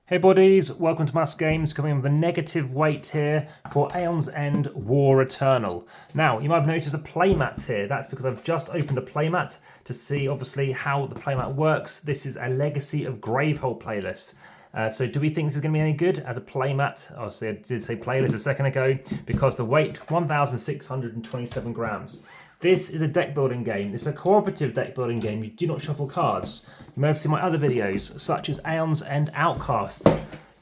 Hey buddies, welcome to AmassGames, coming in with a negative weight here for Aeon's End War Eternal. Now, you might have noticed a playmat here. That's because I've just opened a playmat to see, obviously, how the playmat works. This is a Legacy of Gravehole playlist. So do we think this is going to be any good as a playmat? Obviously, I did say playlist a second ago, because the weight, 1,627 grams. This is a deck building game. It's a cooperative deck building game. You do not shuffle cards. You may have seen my other videos, such as Aeon's End Outcasts.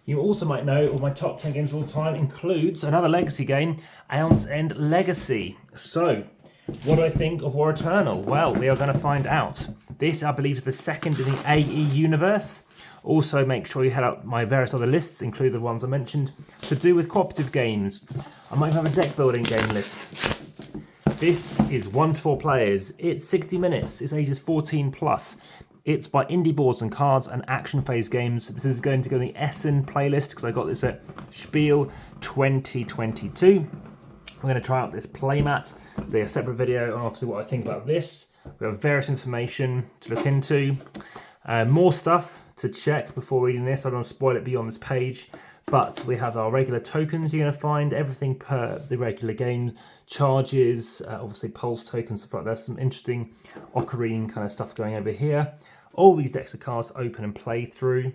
You also might know, or my top 10 games of all time includes another Legacy game, Aeon's End Legacy. So, what do I think of War Eternal? Well, we are going to find out. This, I believe, is the second in the AE universe. Also, make sure you head up my various other lists, including the ones I mentioned, to do with cooperative games. I might have a deck building game list. This is 1 to 4 players. It's 60 minutes. It's ages 14 plus. It's by Indie Boards and Cards and Action Phase Games. This is going to go in the Essen playlist because I got this at Spiel 2022. I'm going to try out this playmat. There'll be a separate video on obviously what I think about this. We have various information to look into. More stuff to check before reading this. I don't want to spoil it beyond this page. But we have our regular tokens you're going to find, everything per the regular game, charges, obviously pulse tokens, stuff like that. There's some interesting ocarine kind of stuff going over here. All these decks of cards open and play through,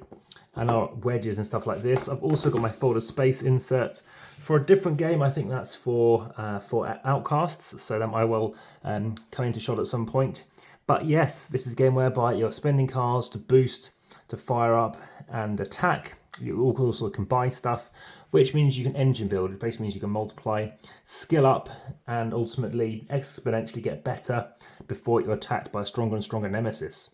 and our wedges and stuff like this. I've also got my folder space inserts for a different game. I think that's for Outcasts, so that I will come into shot at some point. But yes, this is a game whereby you're spending cards to boost, to fire up and attack. You also can buy stuff, which means you can engine build. It basically means you can multiply, skill up, and ultimately exponentially get better before you're attacked by a stronger and stronger nemesis.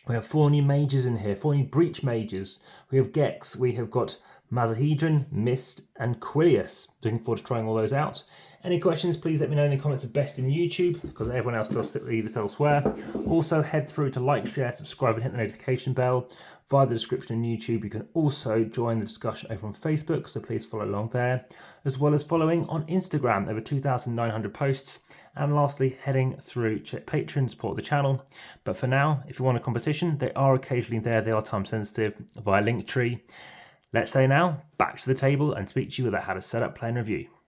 We have 4 new mages in here, 4 new breach mages. We have Gex, we have got Mazahedron, Mist, and Quilius. Looking forward to trying all those out. Any questions, please let me know in the comments of best in YouTube, because everyone else does read this elsewhere. Also, head through to like, share, subscribe, and hit the notification bell via the description on YouTube. You can also join the discussion over on Facebook, so please follow along there, as well as following on Instagram, over 2,900 posts. And lastly, heading through to Patreon to support the channel. But for now, if you want a competition, they are occasionally there. They are time sensitive via Linktree. Let's say now, back to the table and speak to you about how to set up, play, and review.